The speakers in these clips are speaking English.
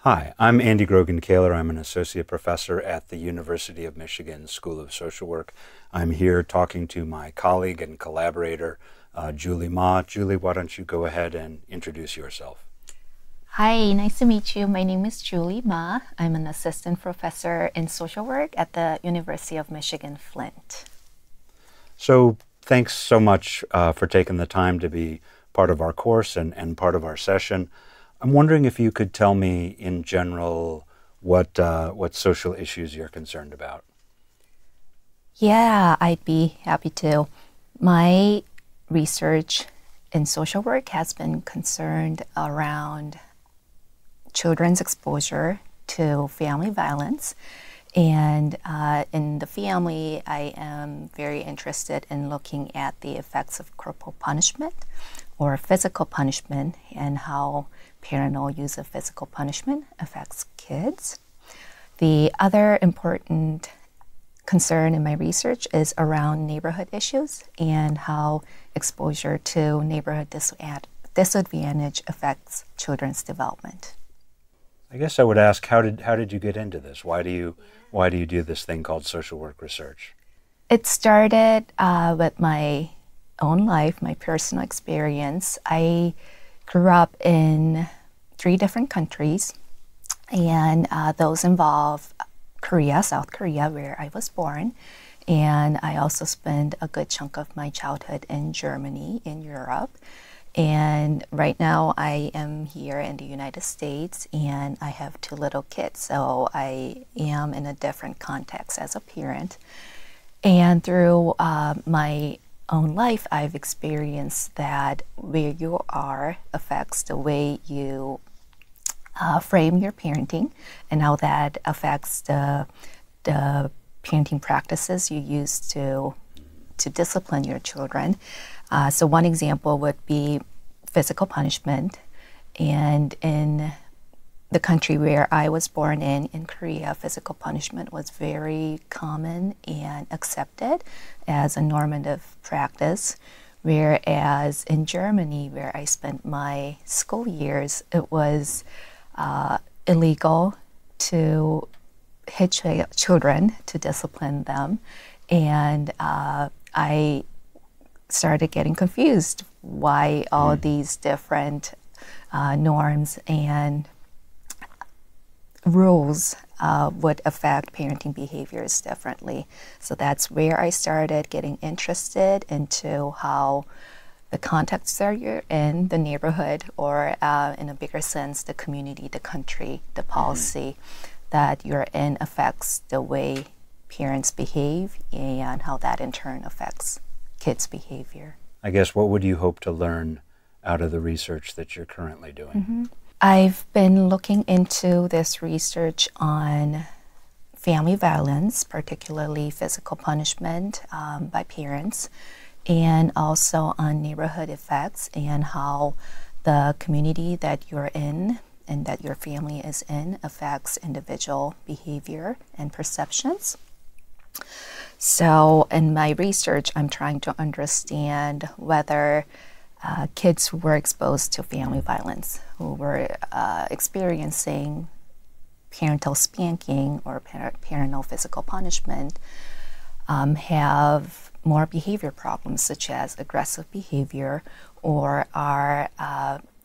Hi, I'm Andy Grogan-Kaler. I'm an associate professor at the University of Michigan School of Social Work. I'm here talking to my colleague and collaborator, Julie Ma. Julie, why don't you go ahead and introduce yourself? Hi, nice to meet you. My name is Julie Ma. I'm an assistant professor in social work at the University of Michigan, Flint. So thanks so much for taking the time to be part of our course and part of our session. I'm wondering if you could tell me in general what social issues you're concerned about. Yeah, I'd be happy to. My research in social work has been concerned around children's exposure to family violence. And in the family, I am very interested in looking at the effects of corporal punishment or physical punishment and how parental use of physical punishment affects kids. The other important concern in my research is around neighborhood issues and how exposure to neighborhood disadvantage affects children's development. I guess I would ask, how did you get into this? Why do you do this thing called social work research? It started with my own life, my personal experience. I grew up in 3 different countries, and those involve Korea, South Korea, where I was born. And I also spent a good chunk of my childhood in Germany, in Europe. And right now I am here in the United States and I have 2 little kids. So I am in a different context as a parent. And through my own life, I've experienced that where you are affects the way you frame your parenting and how that affects the parenting practices you use to discipline your children. So one example would be physical punishment. And in the country where I was born in Korea, physical punishment was very common and accepted as a normative practice. Whereas in Germany, where I spent my school years, it was illegal to hit children, to discipline them. And I started getting confused why all these different norms and rules would affect parenting behaviors differently. So that's where I started getting interested into how the context that you're in, the neighborhood, or in a bigger sense, the community, the country, the policy that you're in affects the way parents behave and how that in turn affects kids' behavior. I guess what would you hope to learn out of the research that you're currently doing? I've been looking into this research on family violence, particularly physical punishment by parents, and also on neighborhood effects and how the community that you're in and that your family is in affects individual behavior and perceptions. So in my research, I'm trying to understand whether kids who were exposed to family violence, who were experiencing parental spanking or parental physical punishment, have more behavior problems such as aggressive behavior or are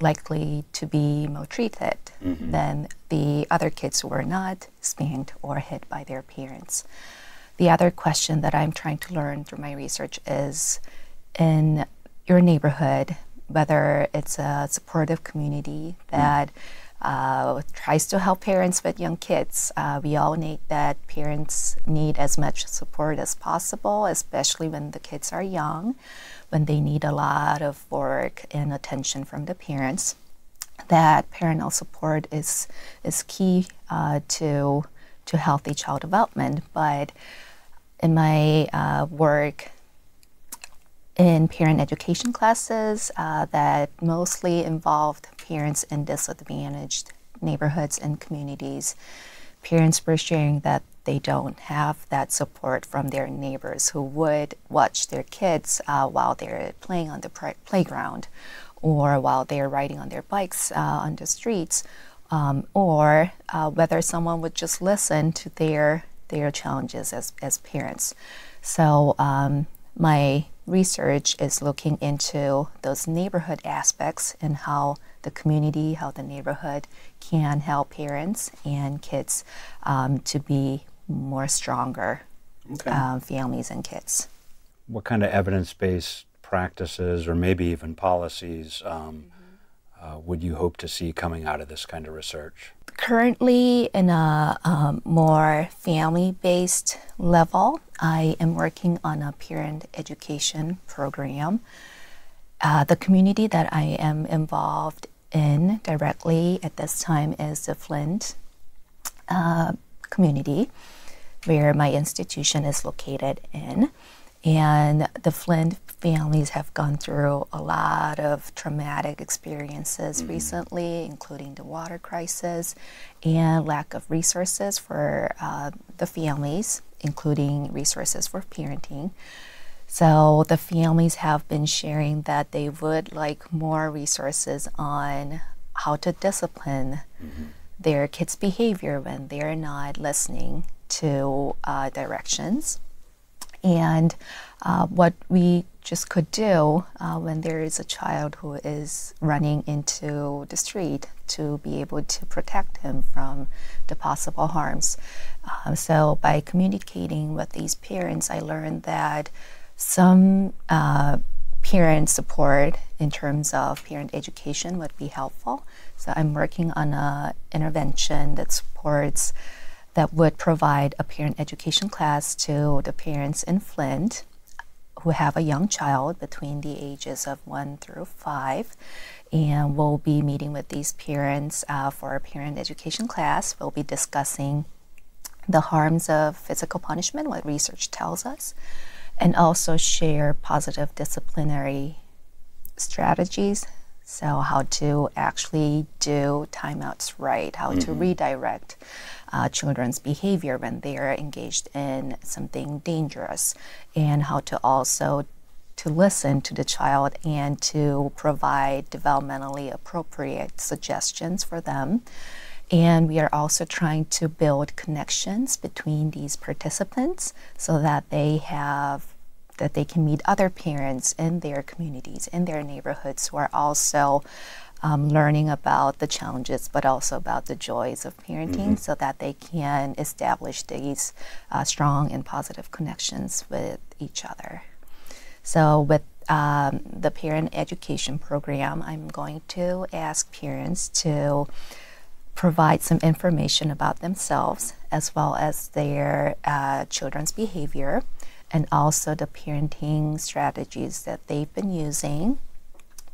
likely to be maltreated than the other kids who were not spanked or hit by their parents. The other question that I'm trying to learn through my research is in your neighborhood, whether it's a supportive community that tries to help parents with young kids. We all need that parents need as much support as possible, especially when the kids are young, when they need a lot of work and attention from the parents. That parental support is key to healthy child development. But in my work in parent education classes that mostly involved parents in disadvantaged neighborhoods and communities, parents were sharing that they don't have that support from their neighbors who would watch their kids while they're playing on the playground or while they're riding on their bikes on the streets, or whether someone would just listen to their challenges as parents. So my research is looking into those neighborhood aspects and how the community, how the neighborhood can help parents and kids to be more stronger families and kids. What kind of evidence-based practices or maybe even policies would you hope to see coming out of this kind of research? Currently, in a more family-based level, I am working on a parent education program. The community that I am involved in directly at this time is the Flint community, where my institution is located in. And the Flint families have gone through a lot of traumatic experiences recently, including the water crisis and lack of resources for the families, including resources for parenting. So the families have been sharing that they would like more resources on how to discipline their kids' behavior when they're not listening to directions. And what we just could do when there is a child who is running into the street to be able to protect him from the possible harms. So by communicating with these parents, I learned that some parent support in terms of parent education would be helpful. So I'm working on an intervention that would provide a parent education class to the parents in Flint who have a young child between the ages of 1 through 5. And we'll be meeting with these parents for a parent education class. We'll be discussing the harms of physical punishment, what research tells us, and also share positive disciplinary strategies. So how to actually do timeouts right, how to redirect children's behavior when they are engaged in something dangerous, and how to also to listen to the child and to provide developmentally appropriate suggestions for them. And we are also trying to build connections between these participants so that they can meet other parents in their communities, in their neighborhoods, who are also learning about the challenges, but also about the joys of parenting, so that they can establish these strong and positive connections with each other. So with the parent education program, I'm going to ask parents to provide some information about themselves as well as their children's behavior, and also the parenting strategies that they've been using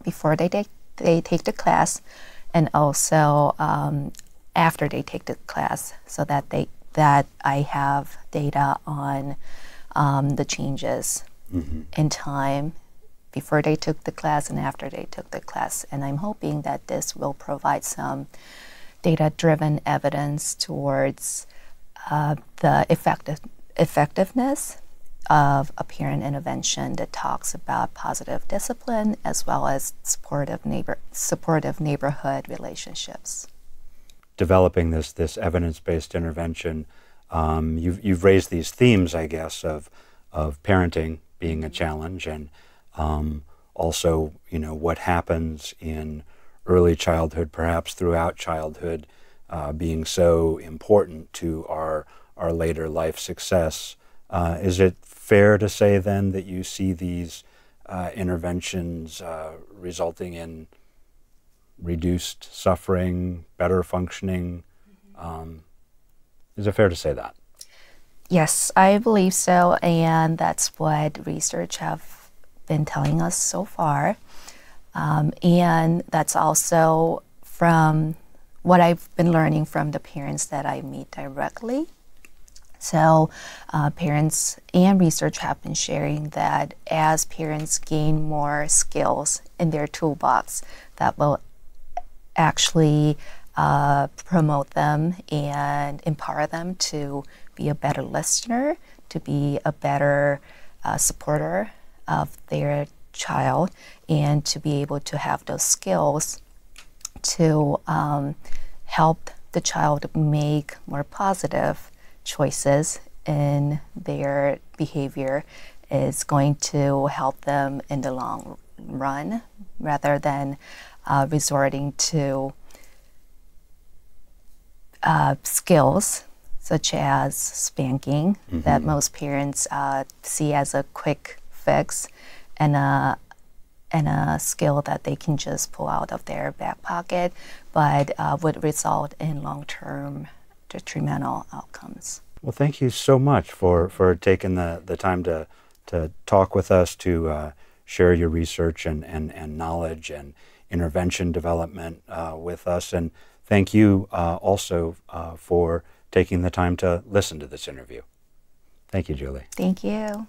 before they take the class, and also after they take the class, so that I have data on the changes in time before they took the class and after they took the class. And I'm hoping that this will provide some data-driven evidence towards the effectiveness of a parent intervention that talks about positive discipline as well as supportive neighborhood relationships. Developing this evidence-based intervention, you've raised these themes, I guess, of parenting being a challenge, and also, what happens in early childhood, perhaps throughout childhood, being so important to our later life success. Is it fair to say then that you see these interventions resulting in reduced suffering, better functioning? Is it fair to say that? Yes, I believe so, and that's what research have been telling us so far. And that's also from what I've been learning from the parents that I meet directly. So parents and research have been sharing that as parents gain more skills in their toolbox, that will actually promote them and empower them to be a better listener, to be a better supporter of their child, and to be able to have those skills to help the child make more positive choices in their behavior is going to help them in the long run, rather than resorting to skills such as spanking that most parents see as a quick fix and a skill that they can just pull out of their back pocket, but would result in long-term detrimental outcomes. Well, thank you so much for taking the time to talk with us, to share your research and knowledge and intervention development with us. And thank you also for taking the time to listen to this interview. Thank you, Julie. Thank you.